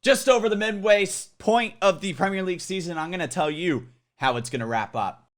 Just over the midway point of the Premier League season, I'm going to tell you how it's going to wrap up.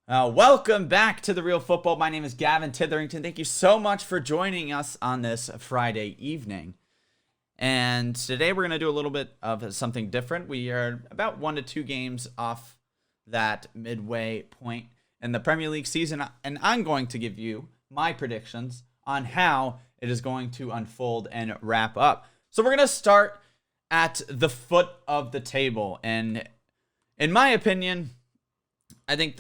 Welcome back to The Real Football. My name is Gavin Titherington. Thank you so much for joining us on this Friday evening. And today we're going to do a little bit of something different. We are about 1 to 2 games off that midway point in the Premier League season, and I'm going to give you my predictions on how it is going to unfold and wrap up. So we're going to start at the foot of the table, and in my opinion, I think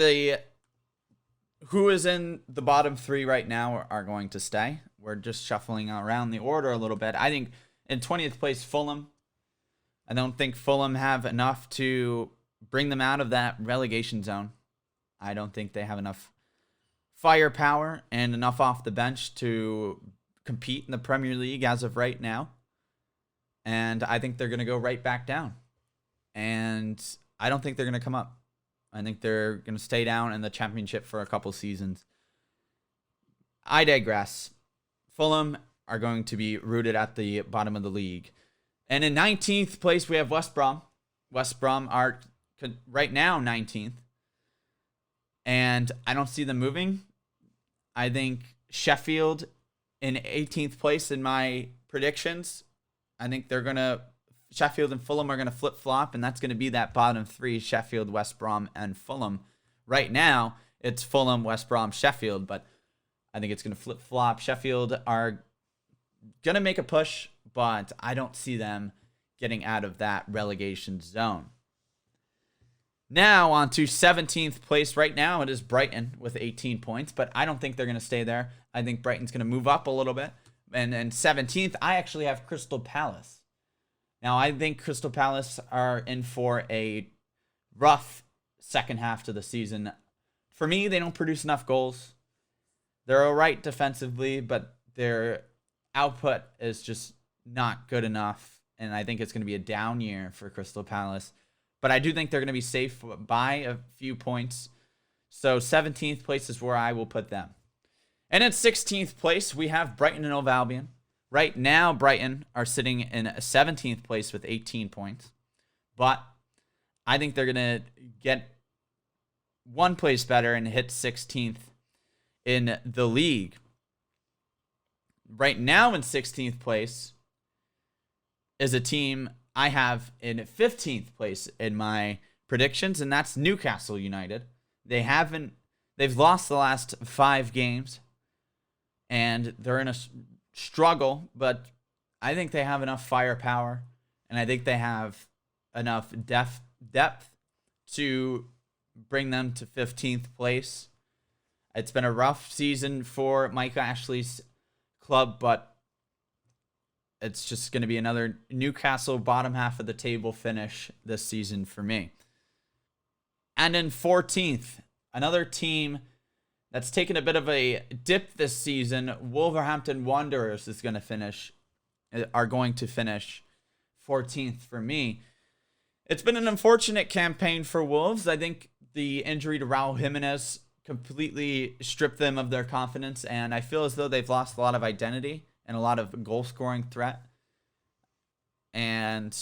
who is in the bottom 3 right now are going to stay. We're just shuffling around the order a little bit. I think in 20th place, Fulham. I don't think Fulham have enough to bring them out of that relegation zone. I don't think they have enough firepower and enough off the bench to compete in the Premier League as of right now. And I think they're going to go right back down. And I don't think they're going to come up. I think they're going to stay down in the Championship for a couple seasons. I digress. Fulham are going to be rooted at the bottom of the league. And in 19th place, we have West Brom. West Brom are right now 19th. And I don't see them moving. I think Sheffield in 18th place in my predictions. I think Sheffield and Fulham are going to flip-flop, and that's going to be that bottom 3, Sheffield, West Brom, and Fulham. Right now, it's Fulham, West Brom, Sheffield, but I think it's going to flip-flop. Sheffield are going to make a push, but I don't see them getting out of that relegation zone. Now on to 17th place. Right now it is Brighton with 18 points, but I don't think they're going to stay there. I think Brighton's going to move up a little bit. And 17th, I actually have Crystal Palace. Now I think Crystal Palace are in for a rough second half to the season. For me, they don't produce enough goals. They're all right defensively, but their output is just not good enough. And I think it's going to be a down year for Crystal Palace. But I do think they're going to be safe by a few points. So 17th place is where I will put them. And in 16th place, we have Brighton and Hove Albion. Right now, Brighton are sitting in 17th place with 18 points. But I think they're going to get one place better and hit 16th in the league. Right now in 16th place is a team I have in 15th place in my predictions, and that's Newcastle United. They've lost the last 5 games, and they're in a struggle, but I think they have enough firepower, and I think they have enough depth to bring them to 15th place. It's been a rough season for Mike Ashley's club, but it's just going to be another Newcastle bottom half of the table finish this season for me. And in 14th, another team that's taken a bit of a dip this season, Wolverhampton Wanderers are going to finish 14th for me. It's been an unfortunate campaign for Wolves. I think the injury to Raul Jimenez completely stripped them of their confidence, and I feel as though they've lost a lot of identity and a lot of goal-scoring threat. And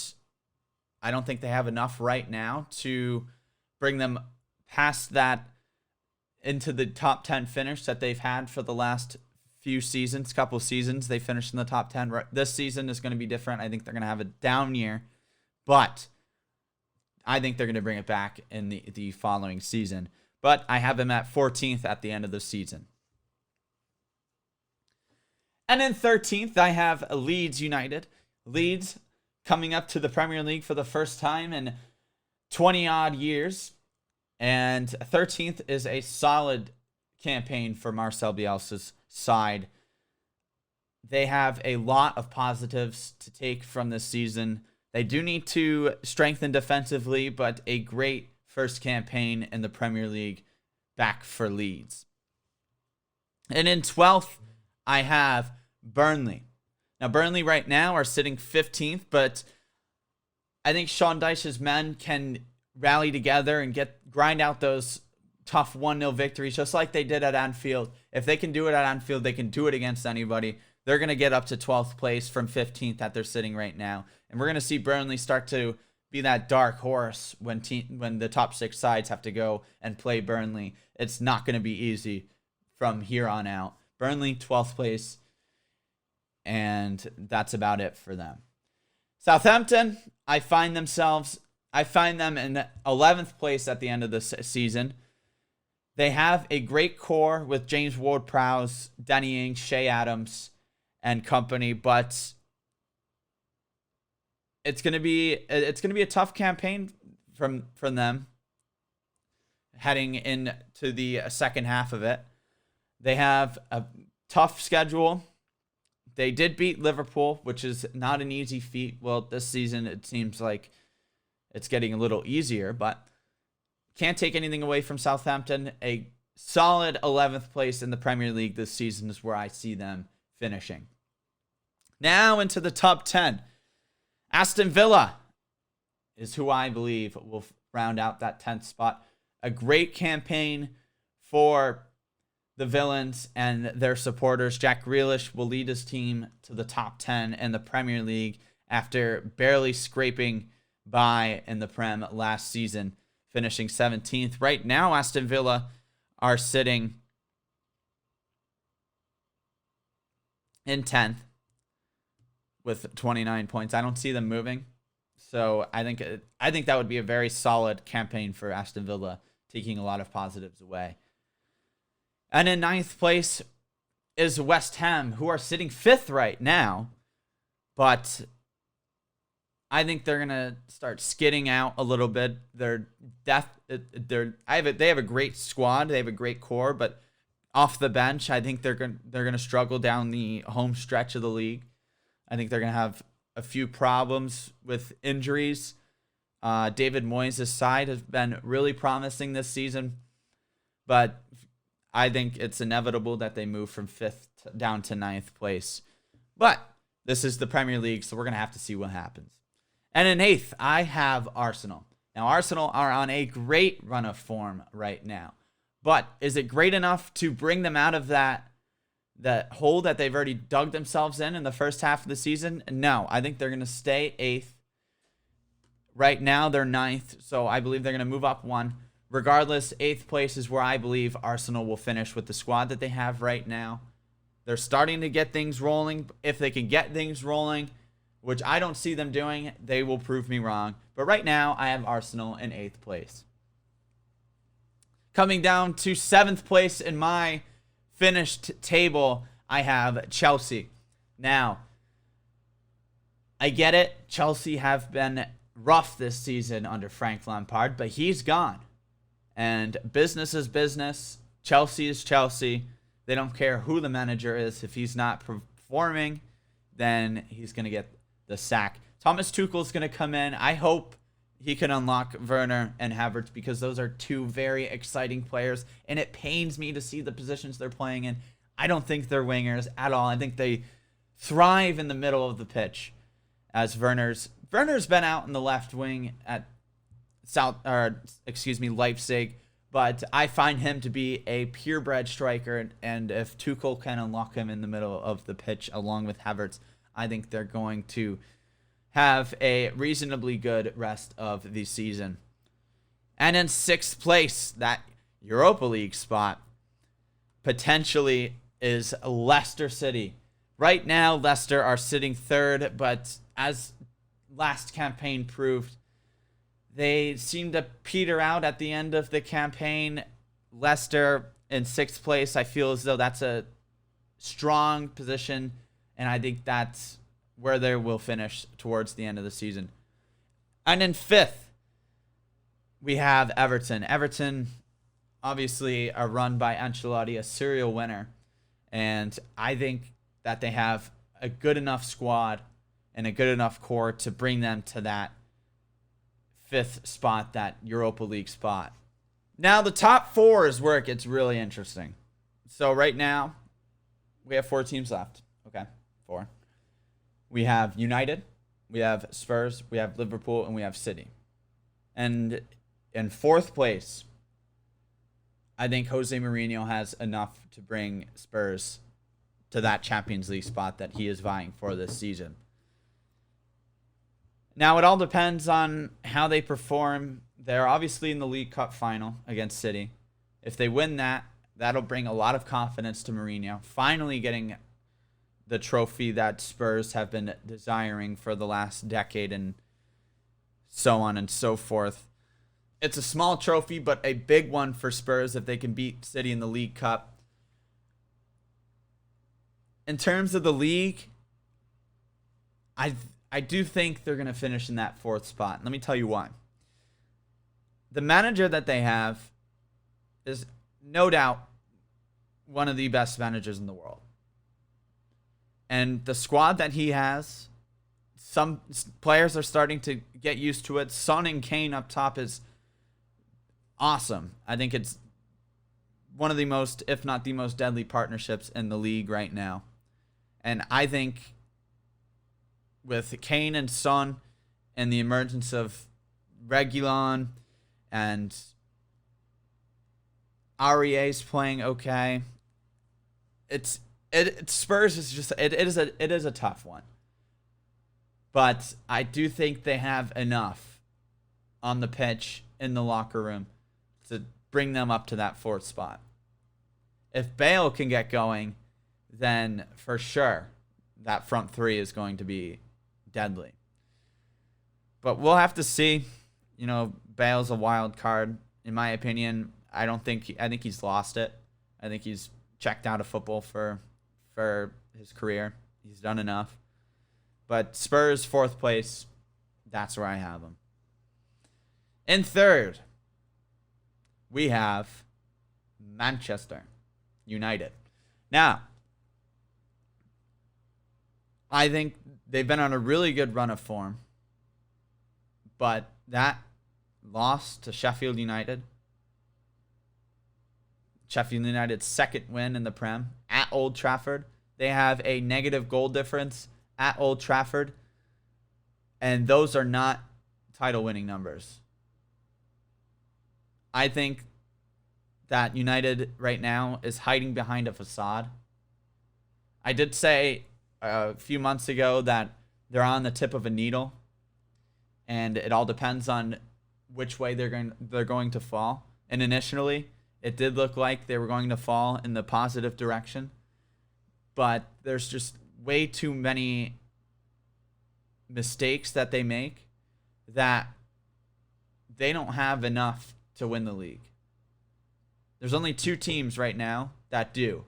I don't think they have enough right now to bring them past that into the top 10 finish that they've had for the last couple seasons. They finished in the top 10. This season is going to be different. I think they're going to have a down year, but I think they're going to bring it back in the following season. But I have them at 14th at the end of the season. And in 13th, I have Leeds United. Leeds coming up to the Premier League for the first time in 20-odd years. And 13th is a solid campaign for Marcel Bielsa's side. They have a lot of positives to take from this season. They do need to strengthen defensively, but a great first campaign in the Premier League back for Leeds. And in 12th, I have Burnley. Now, Burnley right now are sitting 15th, but I think Sean Dyche's men can rally together and grind out those tough 1-0 victories, just like they did at Anfield. If they can do it at Anfield, they can do it against anybody. They're going to get up to 12th place from 15th that they're sitting right now. And we're going to see Burnley start to be that dark horse when the top 6 sides have to go and play Burnley. It's not going to be easy from here on out. Burnley, 12th place, and that's about it for them. Southampton, I find them in 11th place at the end of the season. They have a great core with James Ward-Prowse, Danny Ings, Shea Adams, and company, but it's gonna be a tough campaign from them heading into the second half of it. They have a tough schedule. They did beat Liverpool, which is not an easy feat. Well, this season it seems like it's getting a little easier, but can't take anything away from Southampton. A solid 11th place in the Premier League this season is where I see them finishing. Now into the top 10. Aston Villa is who I believe will round out that 10th spot. A great campaign for the Villains and their supporters. Jack Grealish will lead his team to the top 10 in the Premier League after barely scraping by in the Prem last season, finishing 17th. Right now, Aston Villa are sitting in 10th with 29 points. I don't see them moving. So I think that would be a very solid campaign for Aston Villa, taking a lot of positives away. And in 9th place is West Ham, who are sitting 5th right now. But I think they're going to start skidding out a little bit. They have a great squad. They have a great core, but off the bench, I think they're going to struggle down the home stretch of the league. I think they're going to have a few problems with injuries. David Moyes' side has been really promising this season, but I think it's inevitable that they move from 5th down to 9th place. But this is the Premier League, so we're going to have to see what happens. And in 8th, I have Arsenal. Now, Arsenal are on a great run of form right now. But is it great enough to bring them out of that hole that they've already dug themselves in the first half of the season? No, I think they're going to stay 8th. Right now, they're 9th, so I believe they're going to move up one. Regardless, 8th place is where I believe Arsenal will finish with the squad that they have right now. They're starting to get things rolling. If they can get things rolling, which I don't see them doing, they will prove me wrong. But right now, I have Arsenal in 8th place. Coming down to 7th place in my finished table, I have Chelsea. Now, I get it. Chelsea have been rough this season under Frank Lampard, but he's gone. And business is business. Chelsea is Chelsea. They don't care who the manager is. If he's not performing, then he's going to get the sack. Thomas Tuchel is going to come in. I hope he can unlock Werner and Havertz because those are two very exciting players. And it pains me to see the positions they're playing in. I don't think they're wingers at all. I think they thrive in the middle of the pitch. As Werner's been out in the left wing at Leipzig, but I find him to be a purebred striker, and if Tuchel can unlock him in the middle of the pitch along with Havertz, I think they're going to have a reasonably good rest of the season. And in 6th place, that Europa League spot potentially is Leicester City. Right now, Leicester are sitting 3rd, but as last campaign proved, they seem to peter out at the end of the campaign. Leicester in 6th place, I feel as though that's a strong position, and I think that's where they will finish towards the end of the season. And in 5th, we have Everton. Everton, obviously, are run by Ancelotti, a serial winner, and I think that they have a good enough squad and a good enough core to bring them to that 5th spot, that Europa League spot. Now, the top 4 is where it gets really interesting. So right now, we have 4 teams left. Okay, 4. We have United, we have Spurs, we have Liverpool, and we have City. And in 4th place, I think Jose Mourinho has enough to bring Spurs to that Champions League spot that he is vying for this season. Now, it all depends on how they perform. They're obviously in the League Cup final against City. If they win that, that'll bring a lot of confidence to Mourinho, finally getting the trophy that Spurs have been desiring for the last decade and so on and so forth. It's a small trophy, but a big one for Spurs if they can beat City in the League Cup. In terms of the league, I do think they're going to finish in that 4th spot. Let me tell you why. The manager that they have is no doubt one of the best managers in the world. And the squad that he has, some players are starting to get used to it. Son and Kane up top is awesome. I think it's one of the most, if not the most deadly partnerships in the league right now. And I think with Kane and Son and the emergence of Reguilon and Aurier's playing okay, Spurs is just it is a tough one. But I do think they have enough on the pitch, in the locker room, to bring them up to that 4th spot. If Bale can get going, then for sure that front 3 is going to be deadly. But we'll have to see. You know, Bale's a wild card, in my opinion. I think he's lost it. I think he's checked out of football for his career. He's done enough. But Spurs 4th place, that's where I have them. In 3rd, we have Manchester United. Now, I think they've been on a really good run of form, but that loss to Sheffield United's 2nd win in the Prem at Old Trafford. They have a negative goal difference at Old Trafford, and those are not title-winning numbers. I think that United right now is hiding behind a facade. I did say a few months ago that they're on the tip of a needle, and it all depends on which way they're going to fall. And initially, it did look like they were going to fall in the positive direction, but there's just way too many mistakes that they make that they don't have enough to win the league. There's only 2 teams right now that do.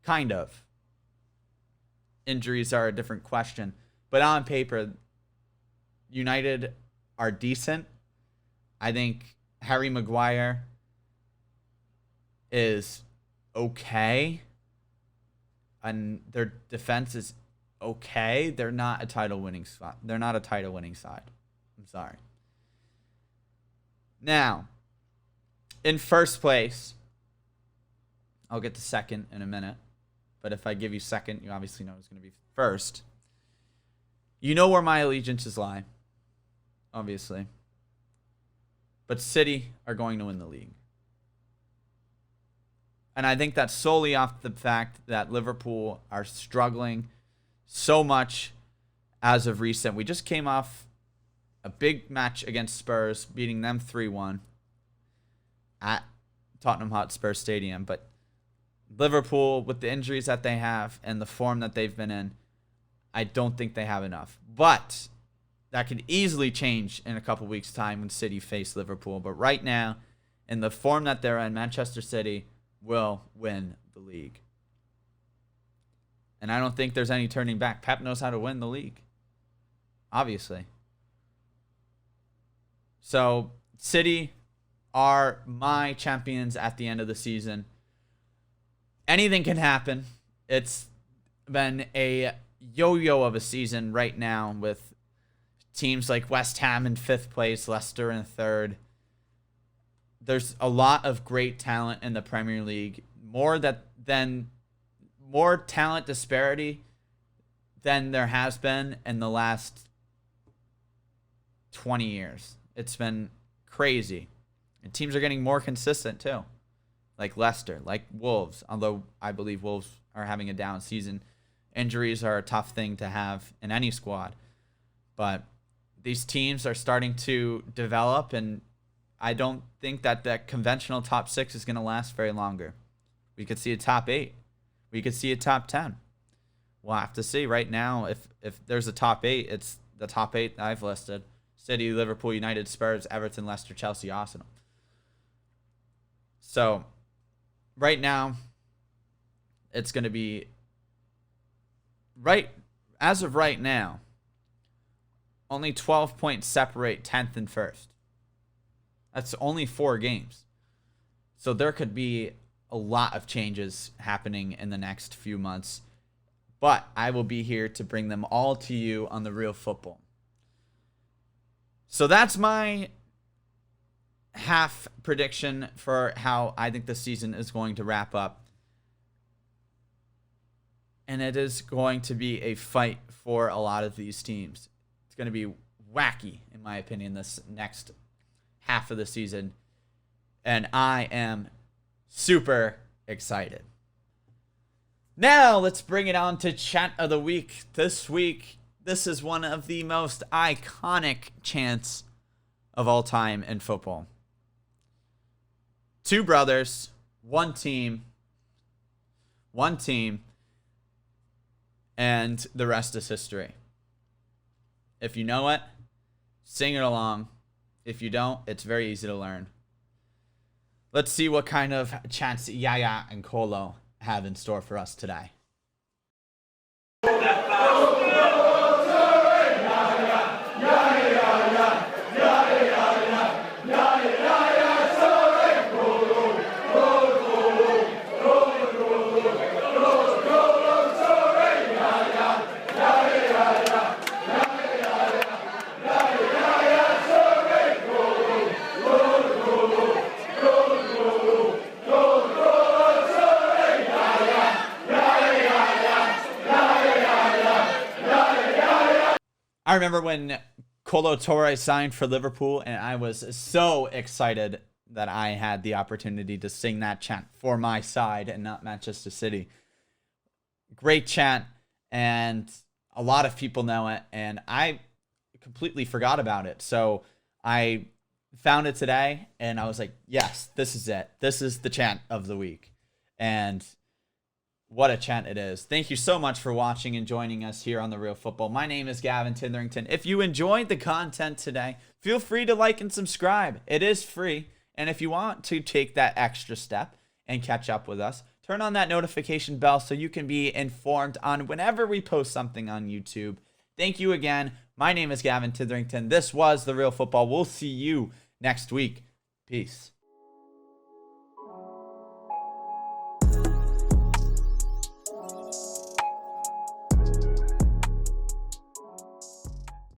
Kind of. Injuries are a different question. But on paper, United are decent. I think Harry Maguire is okay. And their defense is okay. They're not a title-winning side. They're not a title-winning side. I'm sorry. Now, in 1st place, I'll get to 2nd in a minute. But if I give you 2nd, you obviously know who's going to be 1st. You know where my allegiances lie, obviously. But City are going to win the league. And I think that's solely off the fact that Liverpool are struggling so much as of recent. We just came off a big match against Spurs, beating them 3-1 at Tottenham Hotspur Stadium. But Liverpool, with the injuries that they have and the form that they've been in, I don't think they have enough. But that could easily change in a couple weeks' time when City face Liverpool. But right now, in the form that they're in, Manchester City will win the league. And I don't think there's any turning back. Pep knows how to win the league, obviously. So City are my champions at the end of the season. Anything can happen. It's been a yo-yo of a season right now with teams like West Ham in 5th place, Leicester in 3rd. There's a lot of great talent in the Premier League. More talent disparity than there has been in the last 20 years. It's been crazy. And teams are getting more consistent too. Like Leicester, like Wolves, although I believe Wolves are having a down season. Injuries are a tough thing to have in any squad. But these teams are starting to develop, and I don't think that that conventional top 6 is going to last very longer. We could see a top 8. We could see a top 10. We'll have to see. Right now, if there's a top 8, it's the top 8 I've listed. City, Liverpool, United, Spurs, Everton, Leicester, Chelsea, Arsenal. So, right now, it's going to be as of right now, only 12 points separate 10th and 1st. That's only 4 games. So there could be a lot of changes happening in the next few months. But I will be here to bring them all to you on The Real Football. So that's my half prediction for how I think the season is going to wrap up. And it is going to be a fight for a lot of these teams. It's going to be wacky, in my opinion, this next half of the season. And I am super excited. Now, let's bring it on to Chant of the Week. This week, this is one of the most iconic chants of all time in football. 2 brothers, one team, and the rest is history. If you know it, sing it along. If you don't, it's very easy to learn. Let's see what kind of chants Yaya and Kolo have in store for us today. I remember when Kolo Touré signed for Liverpool, and I was so excited that I had the opportunity to sing that chant for my side and not Manchester City. Great chant, and a lot of people know it, and I completely forgot about it. So I found it today, and I was like, yes, this is it. This is the chant of the week. And what a chant it is. Thank you so much for watching and joining us here on The Real Football. My name is Gavin Titherington. If you enjoyed the content today, feel free to like and subscribe. It is free. And if you want to take that extra step and catch up with us, turn on that notification bell so you can be informed on whenever we post something on YouTube. Thank you again. My name is Gavin Titherington. This was The Real Football. We'll see you next week. Peace.